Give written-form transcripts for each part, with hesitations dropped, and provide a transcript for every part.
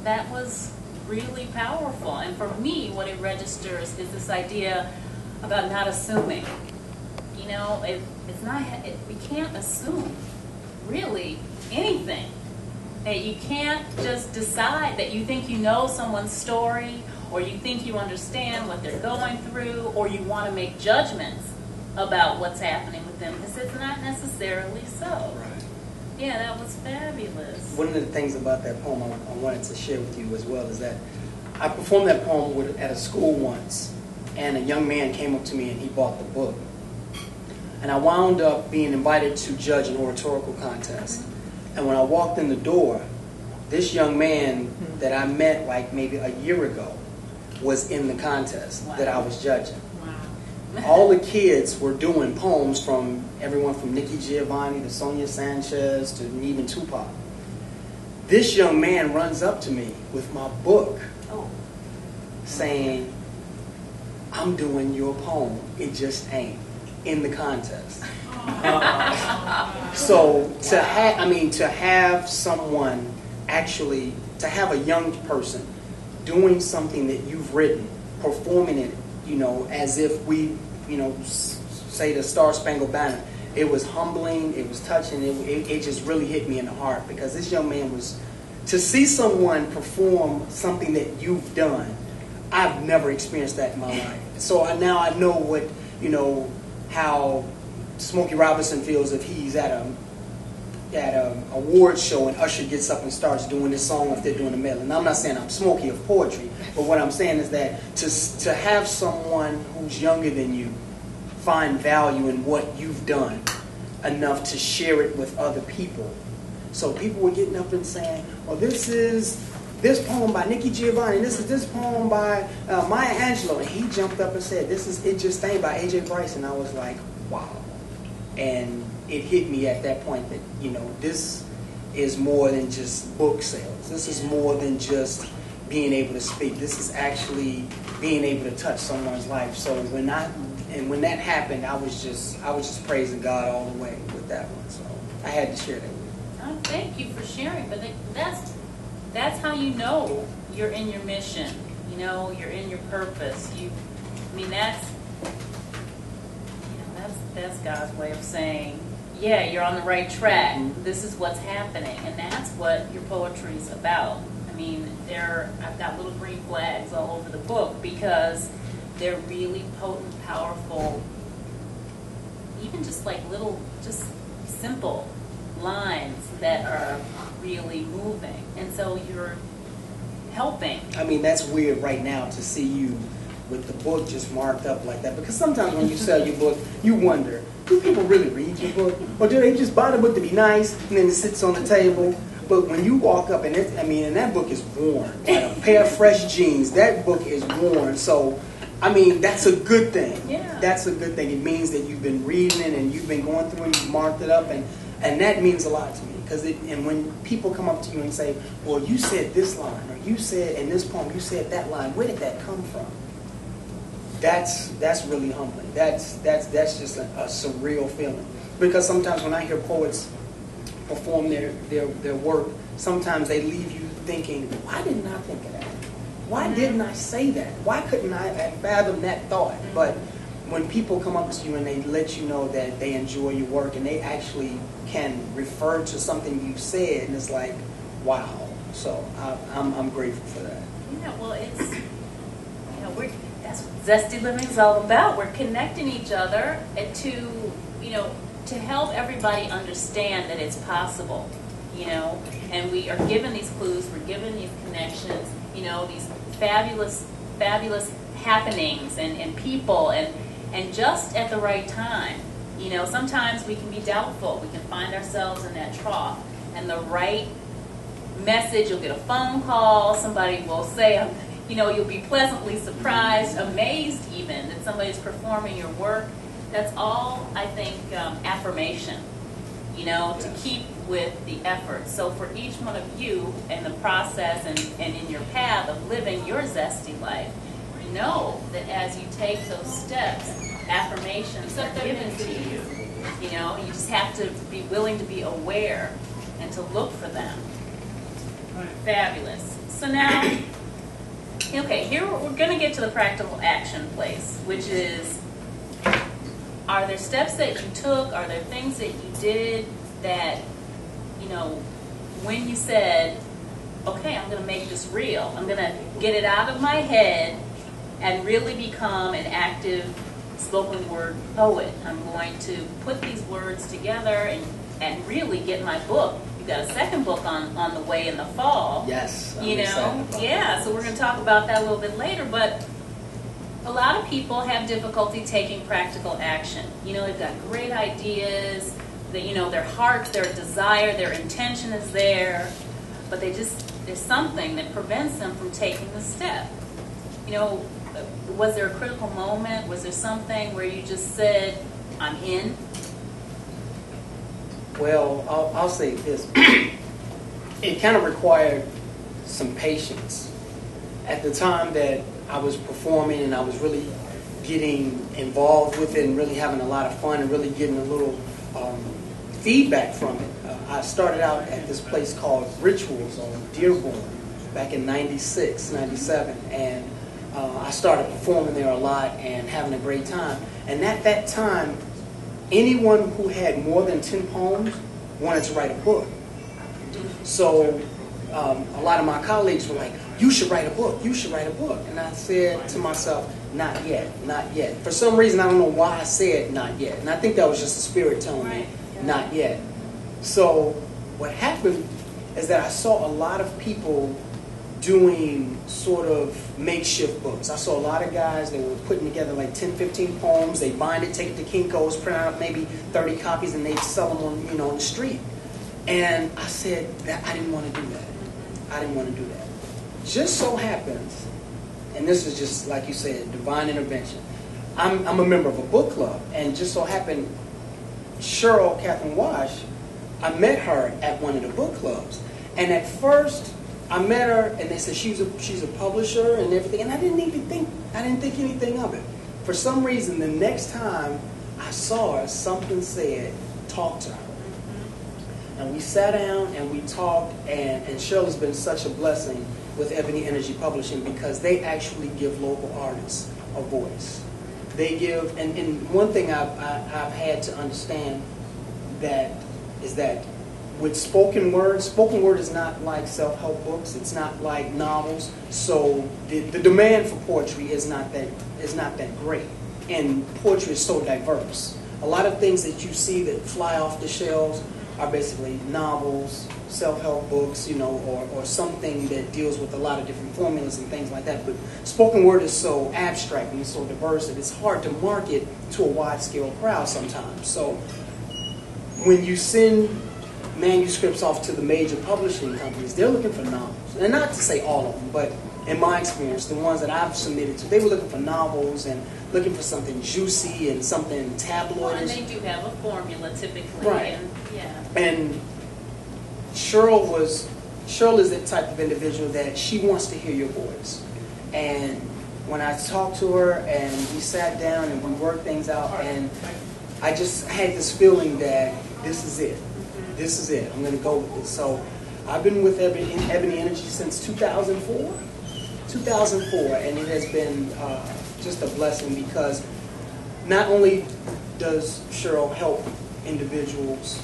that was really powerful. And for me, what it registers is this idea about not assuming. You know, we can't assume really anything. That you can't just decide that you think you know someone's story, or you think you understand what they're going through, or you want to make judgments about what's happening with them, because it's not necessarily so. Right. Yeah, that was fabulous. One of the things about that poem I wanted to share with you as well is that I performed that poem at a school once, and a young man came up to me and he bought the book. And I wound up being invited to judge an oratorical contest. And when I walked in the door, this young man that I met like maybe a year ago was in the contest that I was judging. Wow. All the kids were doing poems from everyone from Nikki Giovanni to Sonia Sanchez to even Tupac. This young man runs up to me with my book saying, "I'm doing your poem, it just ain't in the contest." So to have someone actually, to have a young person doing something that you've written, performing it, as if we, say the Star Spangled Banner, it was humbling, it was touching, it just really hit me in the heart, because this young man was, to see someone perform something that you've done, I've never experienced that in my life. So now I know what, how Smokey Robinson feels if he's at a award show and Usher gets up and starts doing this song if they're doing a medley. And I'm not saying I'm Smokey of poetry, but what I'm saying is that to have someone who's younger than you find value in what you've done enough to share it with other people. So people were getting up and saying, "Well, this is this poem by Nikki Giovanni, this is this poem by Maya Angelou," and he jumped up and said, "This is It Just Ain't by A.J. Bryson." I was like, wow. And it hit me at that point that, this is more than just book sales. This is more than just being able to speak. This is actually being able to touch someone's life. So when that happened, I was just praising God all the way with that one. So I had to share that with you. Oh, thank you for sharing. But that's how you know you're in your mission. You're in your purpose. That's God's way of saying, yeah, you're on the right track. This is what's happening, and that's what your poetry is about. I've got little green flags all over the book because they're really potent, powerful, even just like little, just simple lines that are really moving. And so you're helping. That's weird right now to see you with the book just marked up like that, because sometimes when you sell your book, you wonder, do people really read your book, or do they just buy the book to be nice and then it sits on the table? But when you walk up and and that book is worn, like a pair of fresh jeans, that book is worn. So that's a good thing. Yeah. That's a good thing. It means that you've been reading it and you've been going through and you've marked it up, and that means a lot to me, and when people come up to you and say, "Well, you said this line, or you said in this poem you said that line, where did that come from?" That's really humbling. That's just a surreal feeling. Because sometimes when I hear poets perform their work, sometimes they leave you thinking, why didn't I think of that? Why didn't I say that? Why couldn't I fathom that thought? But when people come up to you and they let you know that they enjoy your work and they actually can refer to something you said, and it's like, wow. So I'm grateful for that. Yeah, well, it's, that's what Zesty Living is all about. We're connecting each other to help everybody understand that it's possible, and we are given these clues, we're given these connections, these fabulous happenings and people, and just at the right time. Sometimes we can be doubtful. We can find ourselves in that trough, and the right message, you'll get a phone call, somebody will say, you'll be pleasantly surprised, amazed even, that somebody's performing your work. That's all, I think, affirmation, to keep with the effort. So for each one of you in the process and in your path of living your zesty life, know that as you take those steps, affirmations are given to you. You just have to be willing to be aware and to look for them. Fabulous. So now, okay, here we're going to get to the practical action place, which is, are there steps that you took? Are there things that you did that, you know, when you said, okay, I'm going to make this real. I'm going to get it out of my head and really become an active spoken word poet. I'm going to put these words together and really get my book. You've got a second book on the way in the fall. Yes. You know? Yeah, so we're going to talk about that a little bit later, but a lot of people have difficulty taking practical action. You know, they've got great ideas, that, you know, their heart, their desire, their intention is there, but there's something that prevents them from taking the step. You know, was there a critical moment? Was there something where you just said, I'm in? Well, I'll say this. It kind of required some patience. At the time that I was performing and I was really getting involved with it and really having a lot of fun and really getting a little feedback from it, I started out at this place called Rituals on Dearborn back in 96, 97, and I started performing there a lot and having a great time. And at that time, anyone who had more than 10 poems wanted to write a book. So a lot of my colleagues were like, you should write a book, you should write a book. And I said to myself, not yet, not yet. For some reason, I don't know why I said not yet. And I think that was just the spirit telling me, not yet. So what happened is that I saw a lot of people doing sort of makeshift books. I saw a lot of guys that were putting together like 10, 15 poems. They bind it, take it to Kinko's, print out maybe 30 copies, and they'd sell them on, on the street. And I said that I didn't want to do that. I didn't want to do that. Just so happens, and this is just like you said, divine intervention. I'm a member of a book club, and just so happened, Cheryl Catherine Wash, I met her at one of the book clubs. And at first, I met her, and they said she's a publisher and everything, and I didn't think anything of it. For some reason, the next time I saw her, something said, talk to her. And we sat down and we talked, and Cheryl has been such a blessing with Ebony Energy Publishing because they actually give local artists a voice. They give, and one thing I've had to understand is that with spoken word is not like self-help books. It's not like novels. So the demand for poetry is not that great. And poetry is so diverse. A lot of things that you see that fly off the shelves are basically novels, self-help books, or something that deals with a lot of different formulas and things like that. But spoken word is so abstract and so diverse that it's hard to market to a wide-scale crowd sometimes. So when you send manuscripts off to the major publishing companies, they're looking for novels. And not to say all of them, but in my experience, the ones that I've submitted to, they were looking for novels and looking for something juicy and something tabloidish. Well, and they do have a formula typically. Right. And, yeah. And Cheryl is the type of individual that she wants to hear your voice. And when I talked to her and we sat down and we worked things out, and I just had this feeling that this is it. This is it. I'm going to go with this. So I've been with Ebony Energy since 2004. 2004, and it has been just a blessing because not only does Cheryl help individuals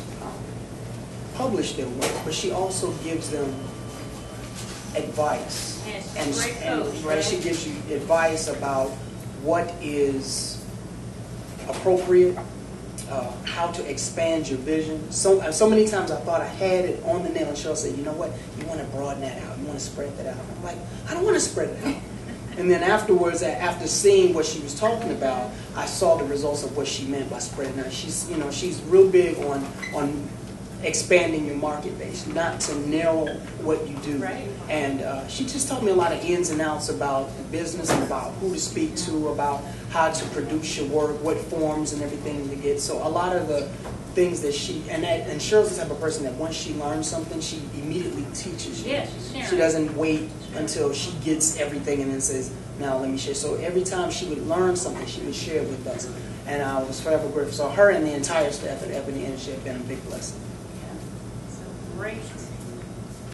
publish their work, but she also gives them advice. Yes, And great coach, right? she gives you advice about what is appropriate, how to expand your vision. So many times I thought I had it on the nail, and Cheryl said, you know what, you want to broaden that out, you want to spread that out. I'm like, I don't want to spread it out. And then afterwards, after seeing what she was talking about, I saw the results of what she meant by spreading out. She's real big on expanding your market base, not to narrow what you do. Right. And she just taught me a lot of ins and outs about the business and about who to speak to, about how to produce your work, what forms and everything to get. So a lot of the things that and Cheryl's the type of person that once she learns something, she immediately teaches you. Yeah, she's sharing. She doesn't wait until she gets everything and then says, now let me share. So every time she would learn something, she would share it with us. And I was forever grateful. So her and the entire staff at Ebony Energy have been a big blessing. Yeah. So great